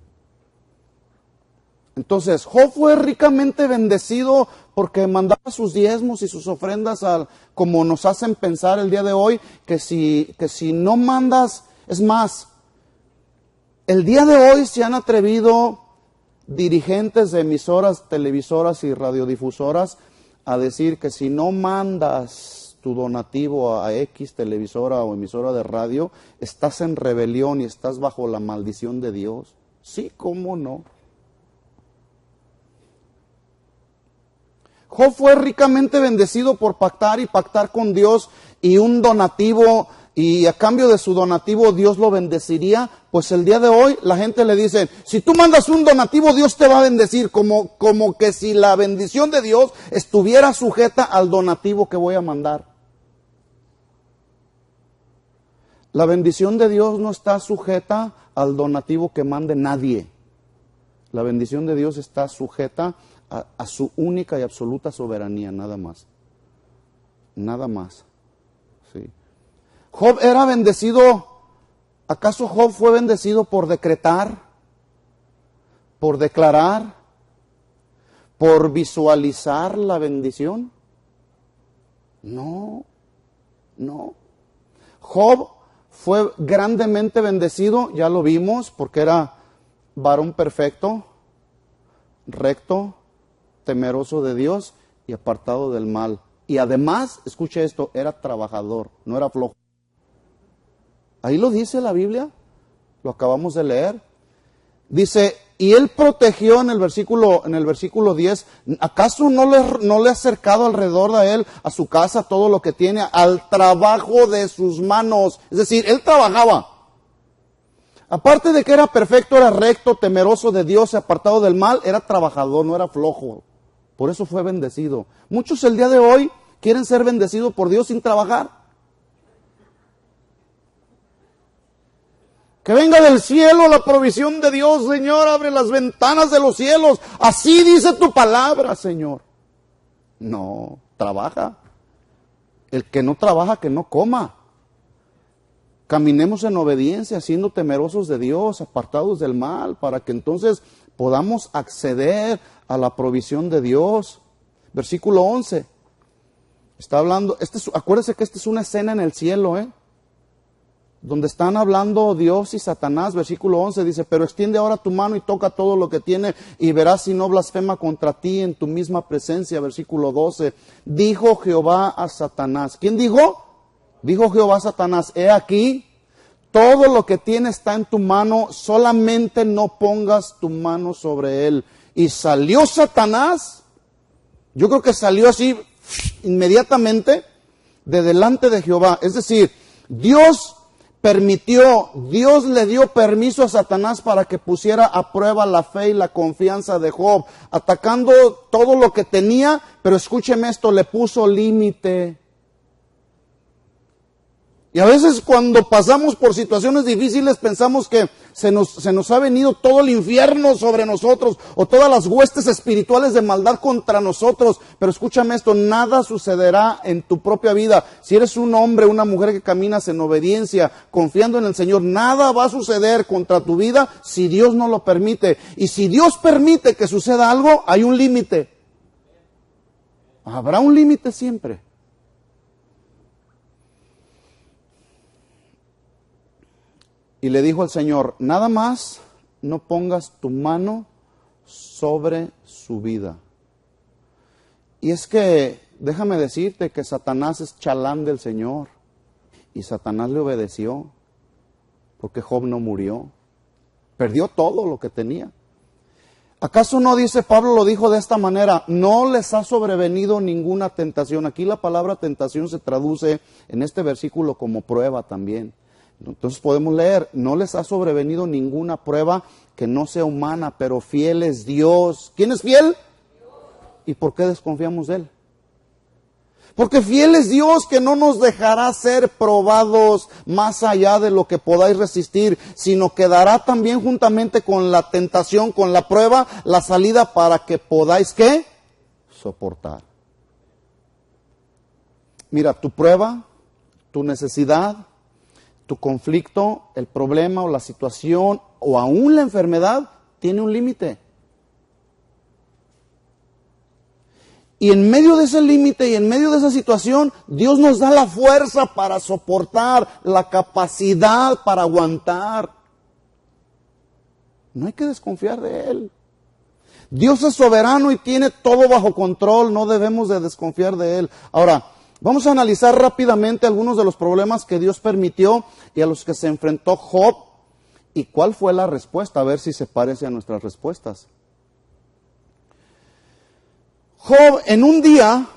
Entonces, Job fue ricamente bendecido porque mandaba sus diezmos y sus ofrendas como nos hacen pensar el día de hoy, que si no mandas, es más, el día de hoy se han atrevido dirigentes de emisoras, televisoras y radiodifusoras a decir que si no mandas tu donativo a X televisora o emisora de radio, estás en rebelión y estás bajo la maldición de Dios. Sí, ¿cómo no? Job fue ricamente bendecido por pactar con Dios y un donativo, y a cambio de su donativo Dios lo bendeciría. Pues el día de hoy la gente le dice, si tú mandas un donativo Dios te va a bendecir, como que si la bendición de Dios estuviera sujeta al donativo que voy a mandar. La bendición de Dios no está sujeta al donativo que mande nadie. La bendición de Dios está sujeta a su única y absoluta soberanía, nada más. Nada más. Sí. Job era bendecido. ¿Acaso Job fue bendecido por decretar? ¿Por declarar? ¿Por visualizar la bendición? No. Job fue grandemente bendecido, ya lo vimos, porque era varón perfecto, recto, temeroso de Dios y apartado del mal. Y además, escuche esto, era trabajador, no era flojo. Ahí lo dice la Biblia, lo acabamos de leer. Dice, y él protegió en el versículo 10, ¿acaso no le ha acercado alrededor de él, a su casa, todo lo que tiene, al trabajo de sus manos? Es decir, él trabajaba. Aparte de que era perfecto, era recto, temeroso de Dios, apartado del mal, era trabajador, no era flojo. Por eso fue bendecido. Muchos el día de hoy quieren ser bendecidos por Dios sin trabajar. Que venga del cielo la provisión de Dios, Señor, abre las ventanas de los cielos. Así dice tu palabra, Señor. No, trabaja. El que no trabaja, que no coma. Caminemos en obediencia, siendo temerosos de Dios, apartados del mal, para que entonces podamos acceder a la provisión de Dios. Versículo 11. Está hablando, acuérdese que esta es una escena en el cielo, donde están hablando Dios y Satanás. Versículo 11 dice, pero extiende ahora tu mano y toca todo lo que tiene y verás si no blasfema contra ti en tu misma presencia. Versículo 12, dijo Jehová a Satanás. ¿Quién dijo? Dijo Jehová a Satanás, he aquí, todo lo que tiene está en tu mano, solamente no pongas tu mano sobre él. Y salió Satanás, yo creo que salió así inmediatamente de delante de Jehová. Es decir, Dios le dio permiso a Satanás para que pusiera a prueba la fe y la confianza de Job, atacando todo lo que tenía, pero escúcheme esto, le puso límite. Y a veces cuando pasamos por situaciones difíciles pensamos que se nos ha venido todo el infierno sobre nosotros o todas las huestes espirituales de maldad contra nosotros. Pero escúchame esto, nada sucederá en tu propia vida. Si eres un hombre, una mujer que caminas en obediencia, confiando en el Señor, nada va a suceder contra tu vida si Dios no lo permite. Y si Dios permite que suceda algo, hay un límite. Habrá un límite siempre. Y le dijo al Señor, nada más no pongas tu mano sobre su vida. Y es que, déjame decirte que Satanás es chalán del Señor. Y Satanás le obedeció, porque Job no murió. Perdió todo lo que tenía. ¿Acaso no dice Pablo, lo dijo de esta manera, no les ha sobrevenido ninguna tentación? Aquí la palabra tentación se traduce en este versículo como prueba también. Entonces podemos leer, no les ha sobrevenido ninguna prueba que no sea humana, pero fiel es Dios. ¿Quién es fiel? Dios. ¿Y por qué desconfiamos de Él? Porque fiel es Dios, que no nos dejará ser probados más allá de lo que podáis resistir, sino que dará también juntamente con la tentación, con la prueba, la salida para que podáis, ¿qué? Soportar. Mira, tu prueba, tu necesidad, tu conflicto, el problema o la situación o aún la enfermedad tiene un límite. Y en medio de ese límite y en medio de esa situación, Dios nos da la fuerza para soportar, la capacidad para aguantar. No hay que desconfiar de Él. Dios es soberano y tiene todo bajo control, no debemos de desconfiar de Él. Ahora, vamos a analizar rápidamente algunos de los problemas que Dios permitió y a los que se enfrentó Job. ¿Y cuál fue la respuesta? A ver si se parece a nuestras respuestas. Job en un día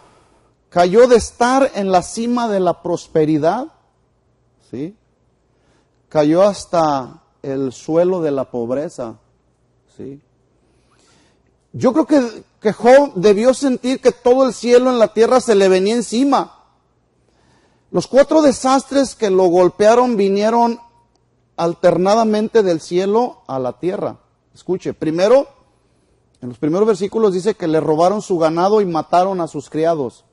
cayó de estar en la cima de la prosperidad, ¿sí? Cayó hasta el suelo de la pobreza, ¿sí? Yo creo que Job debió sentir que todo el cielo en la tierra se le venía encima. Los 4 desastres que lo golpearon vinieron alternadamente del cielo a la tierra. Escuche, primero, en los primeros versículos dice que le robaron su ganado y mataron a sus criados.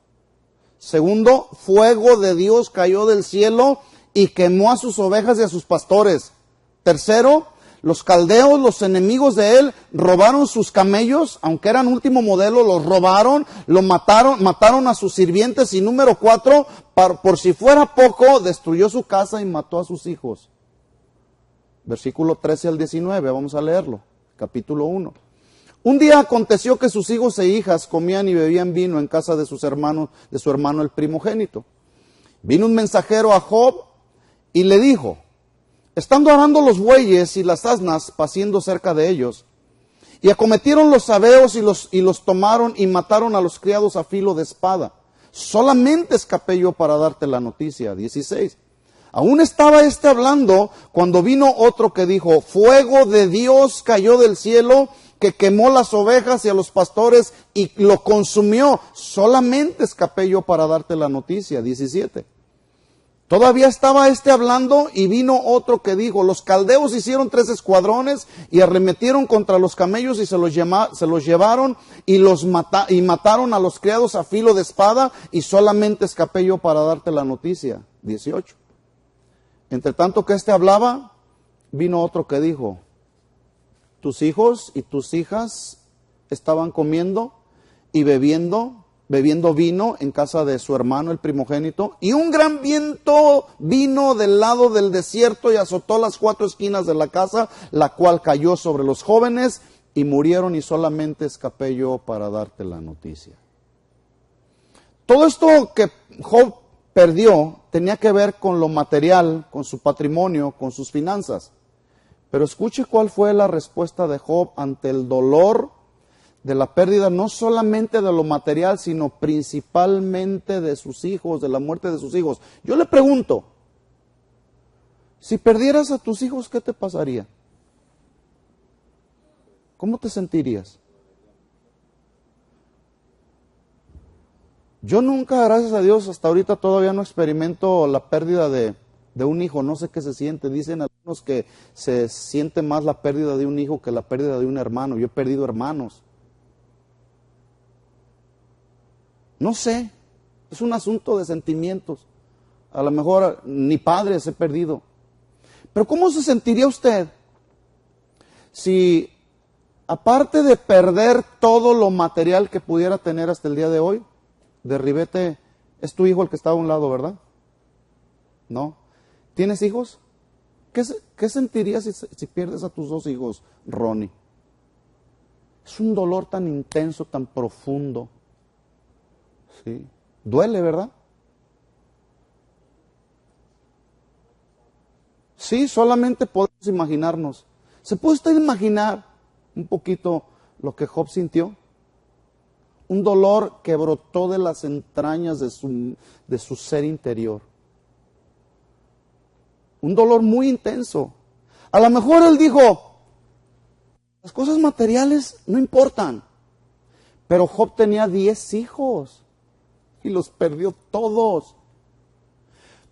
Segundo, fuego de Dios cayó del cielo y quemó a sus ovejas y a sus pastores. Tercero, los caldeos, los enemigos de él, robaron sus camellos, aunque eran último modelo, los robaron, lo mataron a sus sirvientes. Y número 4, por si fuera poco, destruyó su casa y mató a sus hijos. Versículo 13 al 19, vamos a leerlo, capítulo 1. Un día aconteció que sus hijos e hijas comían y bebían vino en casa de sus hermanos, de su hermano el primogénito. Vino un mensajero a Job y le dijo, estando arando los bueyes y las asnas paciendo cerca de ellos, Y acometieron los sabeos y los tomaron y mataron a los criados a filo de espada. Solamente escapé yo para darte la noticia. 16. Aún estaba hablando cuando vino otro que dijo, fuego de Dios cayó del cielo, que quemó las ovejas y a los pastores y lo consumió. Solamente escapé yo para darte la noticia. 17. Todavía estaba hablando y vino otro que dijo, los caldeos hicieron 3 escuadrones y arremetieron contra los camellos y se los llevaron y mataron a los criados a filo de espada y solamente escapé yo para darte la noticia. 18. Entre tanto que hablaba, vino otro que dijo, tus hijos y tus hijas estaban comiendo y bebiendo vino en casa de su hermano el primogénito, y un gran viento vino del lado del desierto y azotó las 4 esquinas de la casa, la cual cayó sobre los jóvenes y murieron, y solamente escapé yo para darte la noticia. Todo esto que Job perdió tenía que ver con lo material, con su patrimonio, con sus finanzas. Pero escuche cuál fue la respuesta de Job ante el dolor de la pérdida, no solamente de lo material, sino principalmente de sus hijos, de la muerte de sus hijos. Yo le pregunto, si perdieras a tus hijos, ¿qué te pasaría? ¿Cómo te sentirías? Yo nunca, gracias a Dios, hasta ahorita todavía no experimento la pérdida de un hijo. No sé qué se siente. Dicen algunos que se siente más la pérdida de un hijo que la pérdida de un hermano. Yo he perdido hermanos. No sé, es un asunto de sentimientos. A lo mejor ni padres he perdido. Pero ¿cómo se sentiría usted si, aparte de perder todo lo material que pudiera tener hasta el día de hoy, de ribete, es tu hijo el que está a un lado, ¿verdad? ¿No? ¿Tienes hijos? ¿Qué sentirías si pierdes a tus 2 hijos, Ronnie? Es un dolor tan intenso, tan profundo. Sí. Duele, ¿verdad? Sí, solamente podemos imaginarnos. ¿Se puede usted imaginar un poquito lo que Job sintió? Un dolor que brotó de las entrañas de su ser interior. Un dolor muy intenso. A lo mejor él dijo, las cosas materiales no importan. Pero Job tenía 10 hijos. Y los perdió todos.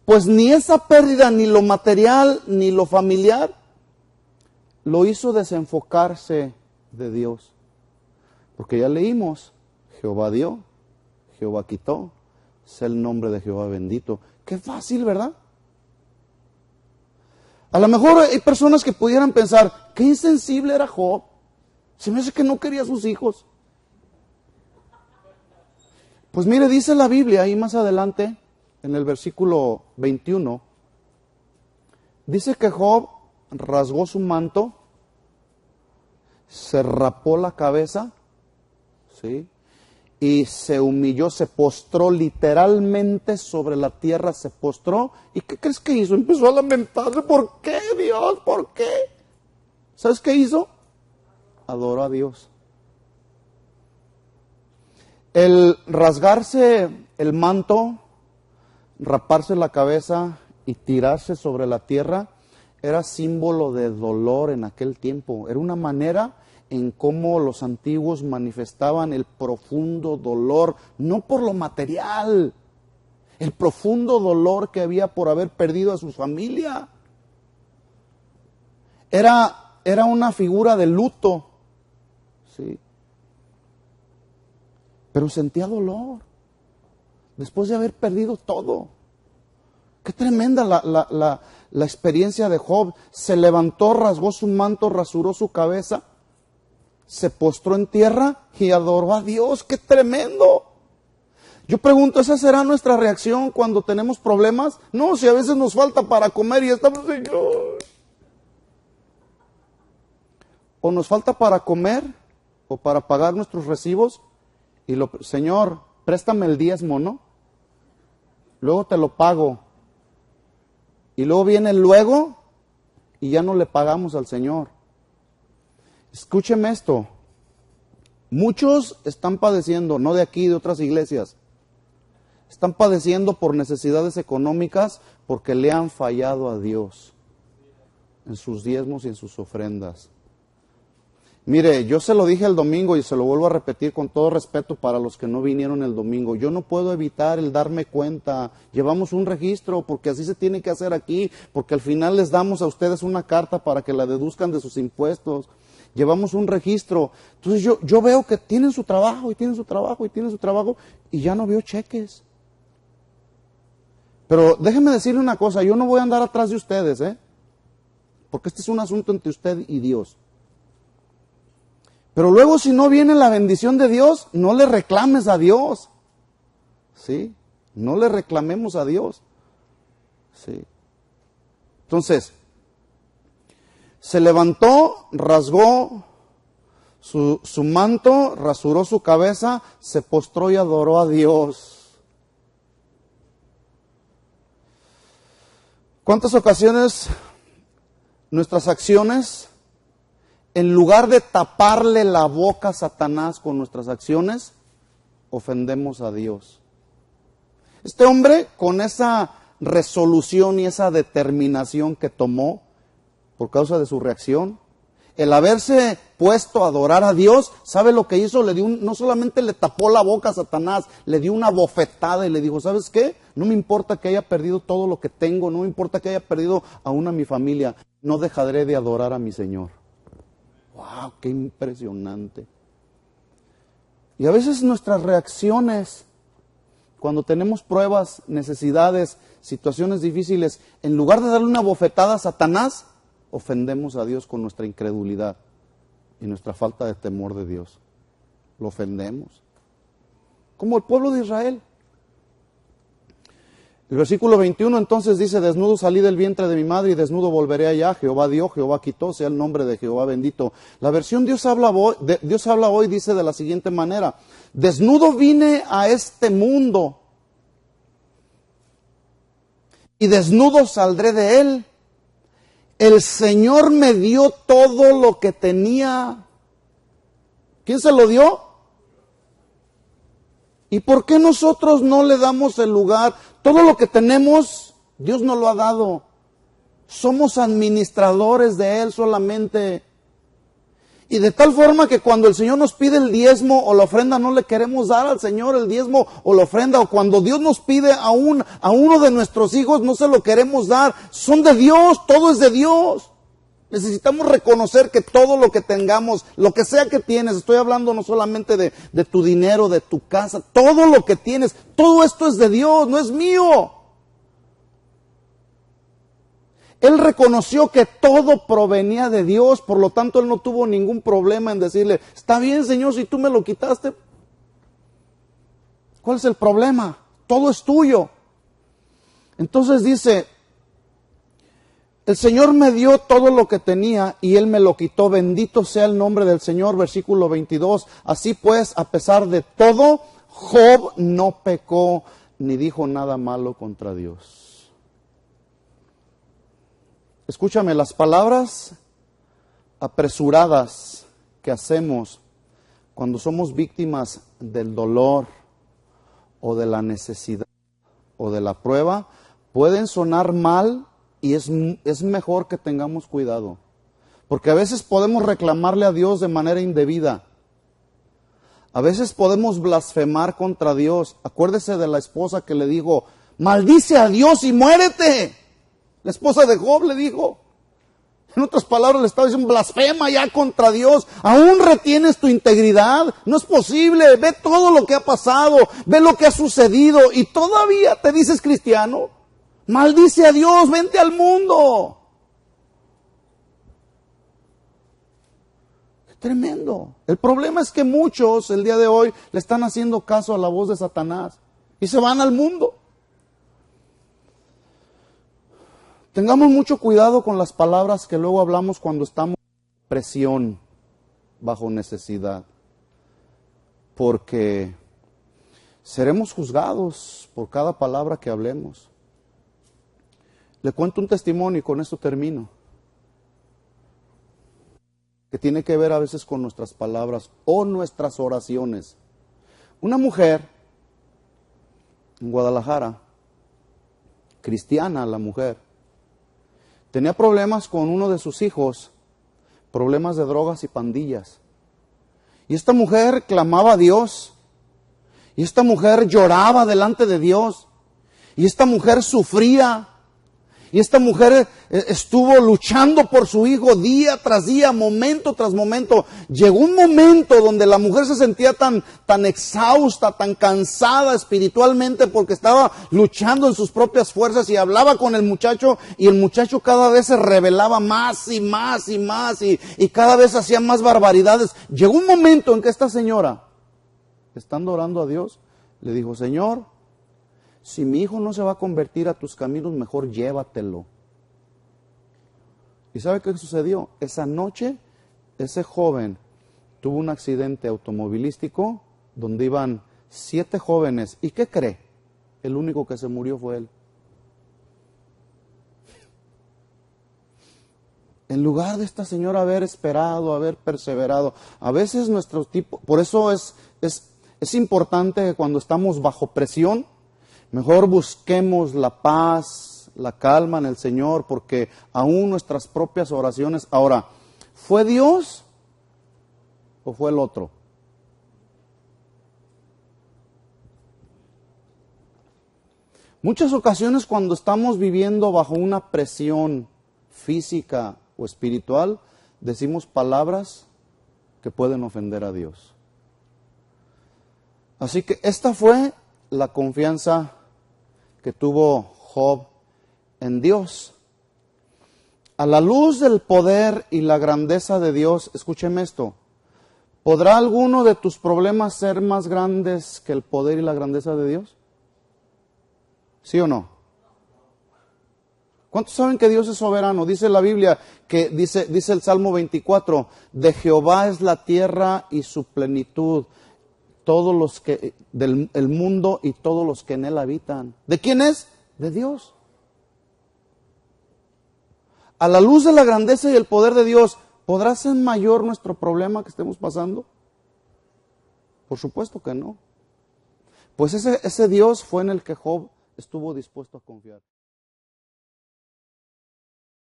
Pues ni esa pérdida, ni lo material, ni lo familiar, lo hizo desenfocarse de Dios. Porque ya leímos, Jehová dio, Jehová quitó, sea el nombre de Jehová bendito. Qué fácil, ¿verdad? A lo mejor hay personas que pudieran pensar, qué insensible era Job. Se me hace que no quería a sus hijos. Pues mire, dice la Biblia ahí más adelante, en el versículo 21, dice que Job rasgó su manto, se rapó la cabeza, ¿sí? Y se humilló, se postró literalmente sobre la tierra, se postró. ¿Y qué crees que hizo? Empezó a lamentarse. ¿Por qué, Dios? ¿Por qué? ¿Sabes qué hizo? Adoró a Dios. El rasgarse el manto, raparse la cabeza y tirarse sobre la tierra era símbolo de dolor en aquel tiempo. Era una manera en cómo los antiguos manifestaban el profundo dolor, no por lo material, el profundo dolor que había por haber perdido a su familia. Era una figura de luto, ¿sí? Pero sentía dolor después de haber perdido todo. Qué tremenda la experiencia de Job. Se levantó, rasgó su manto, rasuró su cabeza, se postró en tierra y adoró a Dios. ¡Qué tremendo! Yo pregunto, ¿esa será nuestra reacción cuando tenemos problemas? No, si a veces nos falta para comer y estamos... O nos falta para comer o para pagar nuestros recibos. Y Señor, préstame el diezmo, ¿no? Luego te lo pago. Y luego viene luego y ya no le pagamos al Señor. Escúcheme esto. Muchos están padeciendo, no de aquí, de otras iglesias, están padeciendo por necesidades económicas porque le han fallado a Dios en sus diezmos y en sus ofrendas. Mire, yo se lo dije el domingo y se lo vuelvo a repetir con todo respeto para los que no vinieron el domingo. Yo no puedo evitar el darme cuenta. Llevamos un registro porque así se tiene que hacer aquí, porque al final les damos a ustedes una carta para que la deduzcan de sus impuestos. Llevamos un registro. Entonces yo veo que tienen su trabajo y tienen su trabajo y tienen su trabajo y ya no veo cheques. Pero déjenme decirle una cosa, yo no voy a andar atrás de ustedes, porque este es un asunto entre usted y Dios. Pero luego si no viene la bendición de Dios, no le reclames a Dios. ¿Sí? No le reclamemos a Dios. ¿Sí? Entonces, se levantó, rasgó su manto, rasuró su cabeza, se postró y adoró a Dios. ¿Cuántas ocasiones nuestras acciones, en lugar de taparle la boca a Satanás con nuestras acciones, ofendemos a Dios? Este hombre, con esa resolución y esa determinación que tomó por causa de su reacción, el haberse puesto a adorar a Dios, ¿sabe lo que hizo? No solamente le tapó la boca a Satanás, le dio una bofetada y le dijo, ¿sabes qué? No me importa que haya perdido todo lo que tengo, no me importa que haya perdido aún a mi familia, no dejaré de adorar a mi Señor. ¡Wow! ¡Qué impresionante! Y a veces nuestras reacciones, cuando tenemos pruebas, necesidades, situaciones difíciles, en lugar de darle una bofetada a Satanás, ofendemos a Dios con nuestra incredulidad y nuestra falta de temor de Dios. Lo ofendemos. Como el pueblo de Israel. El versículo 21 entonces dice, desnudo salí del vientre de mi madre y desnudo volveré allá. Jehová dio, Jehová quitó, sea el nombre de Jehová bendito. La versión Dios habla hoy dice de la siguiente manera, desnudo vine a este mundo y desnudo saldré de él. El Señor me dio todo lo que tenía. ¿Quién se lo dio? ¿Y por qué nosotros no le damos el lugar? Todo lo que tenemos, Dios nos lo ha dado. Somos administradores de Él solamente. Y de tal forma que cuando el Señor nos pide el diezmo o la ofrenda, no le queremos dar al Señor el diezmo o la ofrenda. O cuando Dios nos pide a uno de nuestros hijos, no se lo queremos dar. Son de Dios, todo es de Dios. Necesitamos reconocer que todo lo que tengamos, lo que sea que tienes, estoy hablando no solamente de tu dinero, de tu casa, todo lo que tienes, todo esto es de Dios, no es mío. Él reconoció que todo provenía de Dios, por lo tanto él no tuvo ningún problema en decirle, está bien Señor, si tú me lo quitaste, ¿cuál es el problema? Todo es tuyo. Entonces dice, el Señor me dio todo lo que tenía y Él me lo quitó. Bendito sea el nombre del Señor. Versículo 22. Así pues, a pesar de todo, Job no pecó ni dijo nada malo contra Dios. Escúchame, las palabras apresuradas que hacemos cuando somos víctimas del dolor o de la necesidad o de la prueba pueden sonar mal. Y es mejor que tengamos cuidado, porque a veces podemos reclamarle a Dios de manera indebida. A veces podemos blasfemar contra Dios. Acuérdese de la esposa que le dijo, maldice a Dios y muérete. La esposa de Job le dijo. En otras palabras le estaba diciendo, blasfema ya contra Dios. Aún retienes tu integridad. No es posible. Ve todo lo que ha pasado. Ve lo que ha sucedido. Y todavía te dices cristiano. Maldice a Dios, vente al mundo. Qué tremendo. El problema es que muchos el día de hoy le están haciendo caso a la voz de Satanás y se van al mundo. Tengamos mucho cuidado con las palabras que luego hablamos cuando estamos en presión, bajo necesidad, porque seremos juzgados por cada palabra que hablemos. Le cuento un testimonio y con esto termino. que tiene que ver a veces con nuestras palabras o nuestras oraciones. Una mujer en Guadalajara, cristiana la mujer, tenía problemas con uno de sus hijos, problemas de drogas y pandillas. Y esta mujer clamaba a Dios, y esta mujer lloraba delante de Dios, y esta mujer sufría, y esta mujer estuvo luchando por su hijo día tras día, momento tras momento. Llegó un momento donde la mujer se sentía tan exhausta, tan cansada espiritualmente porque estaba luchando en sus propias fuerzas y hablaba con el muchacho y el muchacho cada vez se rebelaba más y más y más y cada vez hacía más barbaridades. Llegó un momento en que esta señora, estando orando a Dios, le dijo: Señor, si mi hijo no se va a convertir a tus caminos, mejor llévatelo. ¿Y sabe qué sucedió? Esa noche, ese joven tuvo un accidente automovilístico donde iban 7 jóvenes. ¿Y qué cree? El único que se murió fue él. En lugar de esta señora haber esperado, haber perseverado, a veces nuestro tipo, por eso es importante que cuando estamos bajo presión, mejor busquemos la paz, la calma en el Señor, porque aún nuestras propias oraciones... Ahora, ¿fue Dios o fue el otro? Muchas ocasiones cuando estamos viviendo bajo una presión física o espiritual, decimos palabras que pueden ofender a Dios. Así que esta fue la confianza que tuvo Job en Dios. A la luz del poder y la grandeza de Dios, escúcheme esto, ¿podrá alguno de tus problemas ser más grandes que el poder y la grandeza de Dios? ¿Sí o no? ¿Cuántos saben que Dios es soberano? Dice la Biblia, que dice el Salmo 24, de Jehová es la tierra y su plenitud, todos los que el mundo y todos los que en él habitan. ¿De quién es? De Dios. A la luz de la grandeza y el poder de Dios, ¿podrá ser mayor nuestro problema que estemos pasando? Por supuesto que no. Pues ese Dios fue en el que Job estuvo dispuesto a confiar.